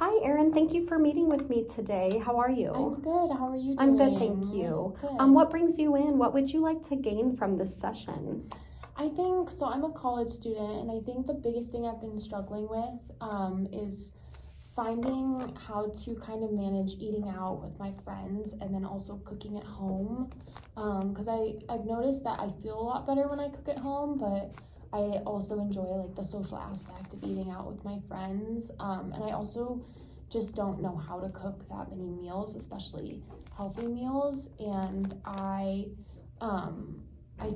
Hi, Erin. Thank you for meeting with me today. How are you? I'm good. How are you doing? I'm good, thank you. Good. What brings you in? What would you like to gain from this session? I think so. I'm a college student, and I think the biggest thing I've been struggling with is finding how to kind of manage eating out with my friends and then also cooking at home. Because I've noticed that I feel a lot better when I cook at home, but I also enjoy like the social aspect of eating out with my friends. And I also just don't know how to cook that many meals, especially healthy meals. And I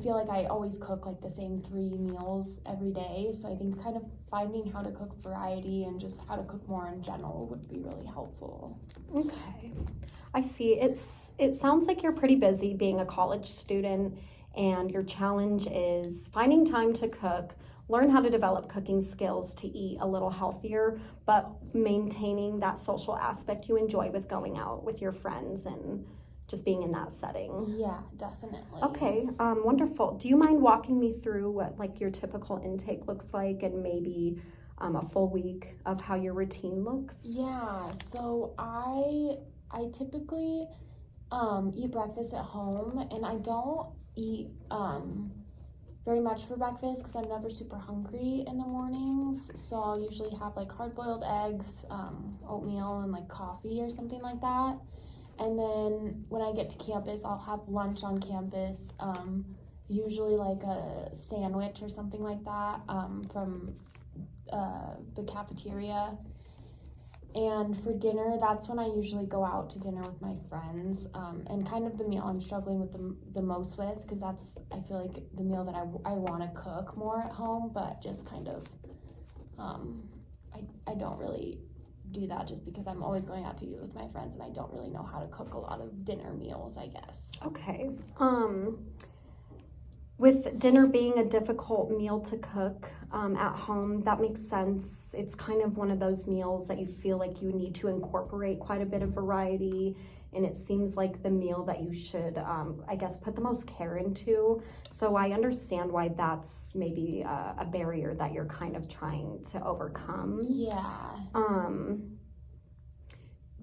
feel like I always cook like the same 3 meals every day. So I think kind of finding how to cook variety and just how to cook more in general would be really helpful. Okay. I see. It sounds like you're pretty busy being a college student, and your challenge is finding time to cook, learn how to develop cooking skills to eat a little healthier, but maintaining that social aspect you enjoy with going out with your friends and just being in that setting. Yeah, definitely. Okay, wonderful. Do you mind walking me through what like your typical intake looks like and maybe a full week of how your routine looks? Yeah, so I typically eat breakfast at home, and I don't eat very much for breakfast because I'm never super hungry in the mornings. So I'll usually have like hard-boiled eggs, oatmeal, and like coffee or something like that. And then when I get to campus, I'll have lunch on campus, usually like a sandwich or something like that from the cafeteria. And for dinner, that's when I usually go out to dinner with my friends, and kind of the meal I'm struggling with the most with, because that's, I feel like, the meal that I want to cook more at home, but just kind of, I don't really do that just because I'm always going out to eat with my friends and I don't really know how to cook a lot of dinner meals, I guess. Okay. With dinner being a difficult meal to cook at home, that makes sense. It's kind of one of those meals that you feel like you need to incorporate quite a bit of variety, and it seems like the meal that you should, I guess, put the most care into. So I understand why that's maybe a barrier that you're kind of trying to overcome. Yeah.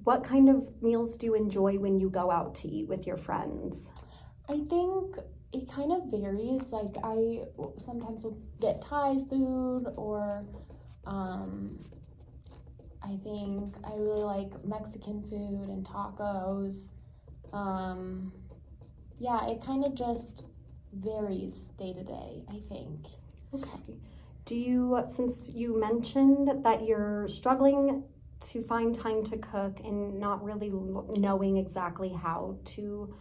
What kind of meals do you enjoy when you go out to eat with your friends? I think it kind of varies. Like I sometimes will get Thai food, or I think I really like Mexican food and tacos. Yeah, it kind of just varies day to day, I think. Okay. Since you mentioned that you're struggling to find time to cook and not really knowing exactly how to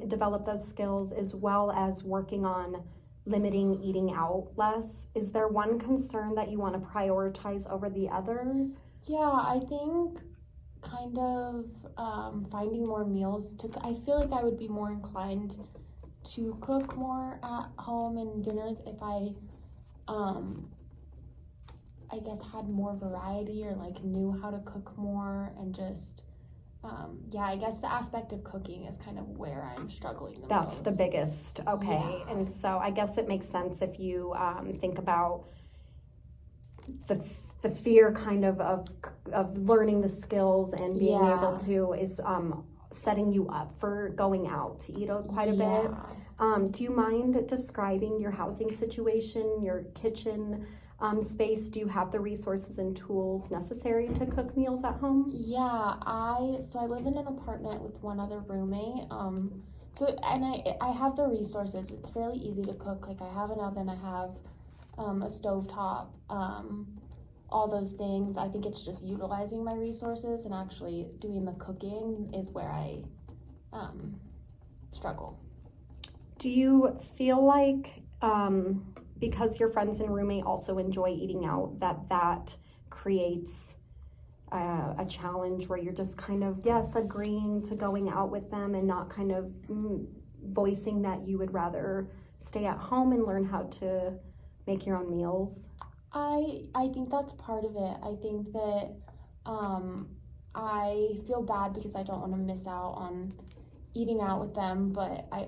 develop those skills, as well as working on limiting eating out less, is there one concern that you want to prioritize over the other? Yeah, I think kind of finding more meals to. I feel like I would be more inclined to cook more at home and dinners if um, I guess had more variety or like knew how to cook more and just yeah, I guess the aspect of cooking is kind of where I'm struggling the That's most. the biggest. Okay. Yeah. And so I guess it makes sense if you think about the the fear kind of learning the skills and being Yeah. able to is setting you up for going out to eat quite a bit. Do you mind describing your housing situation, your kitchen space? Do you have the resources and tools necessary to cook meals at home? Yeah, I live in an apartment with one other roommate. I have the resources. It's fairly easy to cook. Like I have an oven, I have a stovetop, all those things. I think it's just utilizing my resources and actually doing the cooking is where I struggle. Do you feel like because your friends and roommate also enjoy eating out, that creates a challenge where you're just kind of, yes, agreeing to going out with them and not kind of voicing that you would rather stay at home and learn how to make your own meals? I think that's part of it. I think that I feel bad because I don't want to miss out on eating out with them, but I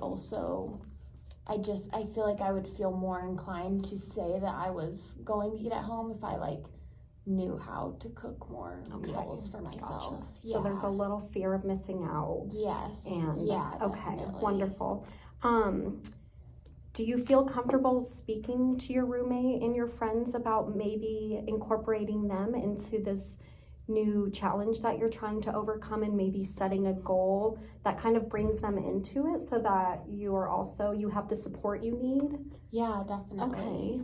feel like I would feel more inclined to say that I was going to eat at home if I like knew how to cook more Okay, meals for myself. Gotcha. So there's a little fear of missing out. Yes. And yeah, okay, definitely. wonderful. Do you feel comfortable speaking to your roommate and your friends about maybe incorporating them into this new challenge that you're trying to overcome, and maybe setting a goal that kind of brings them into it so that you have the support you need? Yeah, definitely. Okay.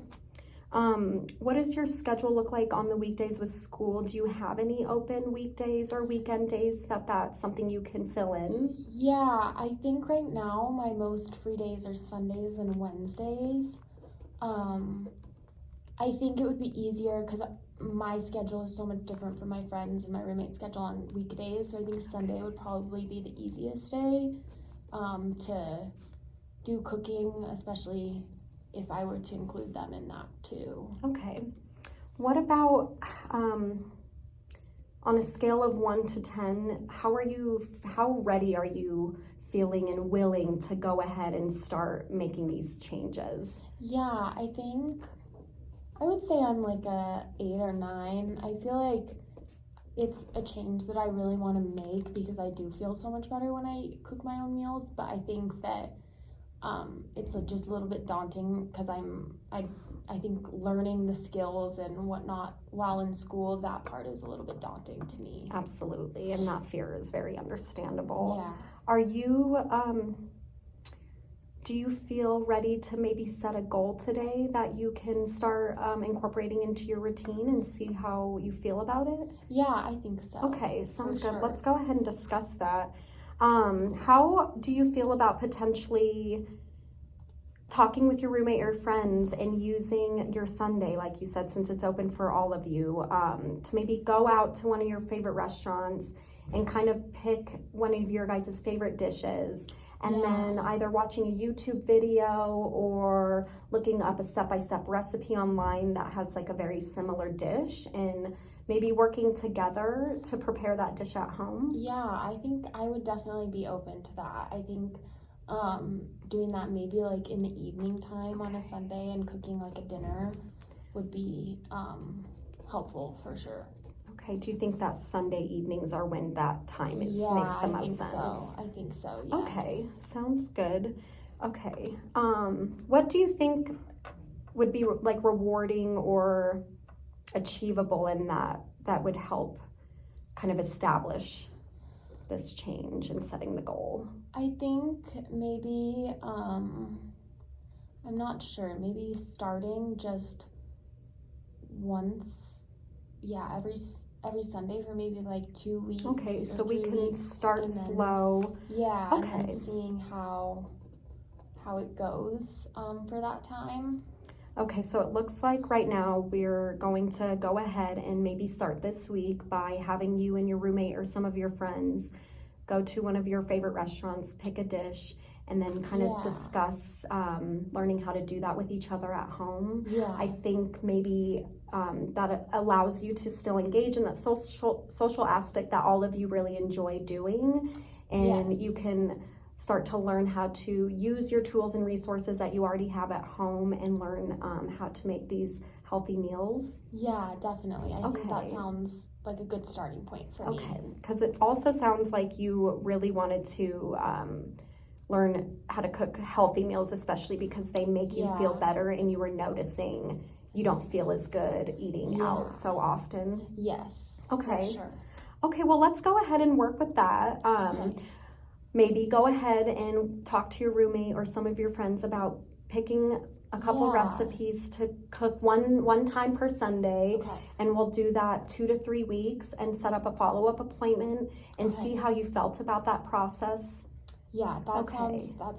What does your schedule look like on the weekdays with school? Do you have any open weekdays or weekend days that's something you can fill in? Yeah, I think right now my most free days are Sundays and Wednesdays. I think it would be easier because my schedule is so much different from my friends and my roommate's schedule on weekdays. So I think Sunday would probably be the easiest day to do cooking, especially if I were to include them in that too. Okay. What about on a scale of 1 to 10, how ready are you feeling and willing to go ahead and start making these changes? Yeah, I think I would say I'm like a 8 or 9. I feel like it's a change that I really want to make because I do feel so much better when I cook my own meals, but I think that it's just a little bit daunting because I think learning the skills and whatnot while in school, that part is a little bit daunting to me. Absolutely, and that fear is very understandable. Yeah. Are you, do you feel ready to maybe set a goal today that you can start incorporating into your routine and see how you feel about it? Yeah, I think so. Okay, sounds good. Sure. Let's go ahead and discuss that. How do you feel about potentially talking with your roommate or friends and using your Sunday, like you said, since it's open for all of you, to maybe go out to one of your favorite restaurants and kind of pick one of your guys' favorite dishes, and then either watching a YouTube video or looking up a step-by-step recipe online that has like a very similar dish, and maybe working together to prepare that dish at home? Yeah, I think I would definitely be open to that. I think doing that maybe like in the evening time on a Sunday and cooking like a dinner would be helpful for sure. Okay, do you think that Sunday evenings are when that time makes the most sense? I think so, yes. Okay, sounds good. Okay, what do you think would be like rewarding or achievable in that would help kind of establish this change and setting the goal? I think maybe I'm not sure, maybe starting just once, every Sunday for maybe like 2 weeks. Okay, so we can weeks, start and then, slow. Yeah, Okay. and then seeing how it goes for that time. Okay, so it looks like right now we're going to go ahead and maybe start this week by having you and your roommate or some of your friends go to one of your favorite restaurants, pick a dish, and then kind of discuss learning how to do that with each other at home. Yeah. I think maybe that allows you to still engage in that social aspect that all of you really enjoy doing, and you can start to learn how to use your tools and resources that you already have at home and learn how to make these healthy meals. Yeah, definitely. I think that sounds like a good starting point for me. Okay, because it also sounds like you really wanted to learn how to cook healthy meals, especially because they make you feel better, and you were noticing you don't feel as good eating out so often. Yes. Okay. For sure. Okay, well, let's go ahead and work with that. Okay. Maybe go ahead and talk to your roommate or some of your friends about picking a couple recipes to cook one time per Sunday, and we'll do that 2 to 3 weeks and set up a follow-up appointment and see how you felt about that process. Yeah, that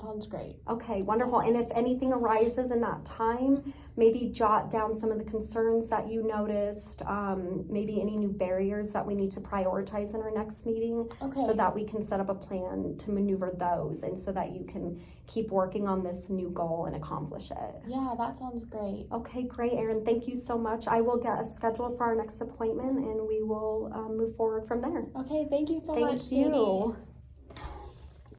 sounds great. Okay, wonderful. And if anything arises in that time, maybe jot down some of the concerns that you noticed, maybe any new barriers that we need to prioritize in our next meeting, so that we can set up a plan to maneuver those, and so that you can keep working on this new goal and accomplish it. Yeah, that sounds great. Okay, great, Erin. Thank you so much. I will get a schedule for our next appointment, and we will move forward from there. Okay, thank you so much, Thank you. Katie.